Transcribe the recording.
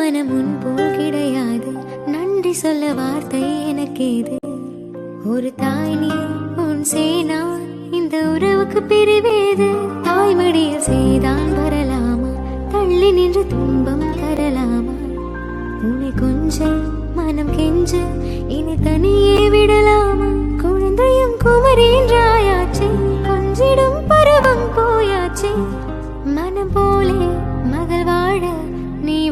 மனம் முன் போல் கிடையாது. நன்றி சொல்ல வார்த்தை எனக்கேது. ஒரு தாய் நீ உன் சேனா, இந்த உறவுக்கு பிரிவேது. தாய்மடியில் செய்தான் வரலாமா, தள்ளி நின்று துன்பம் தரலாமா? உன்னை கொஞ்சம் மனம் கெஞ்ச இனி தனியே விடலாமா? குழந்தையும் குமரின்றாயாச்சே, கொஞ்சிடும் பருவம் போயாச்சே. மனம் போலே மகள் வாழ நீ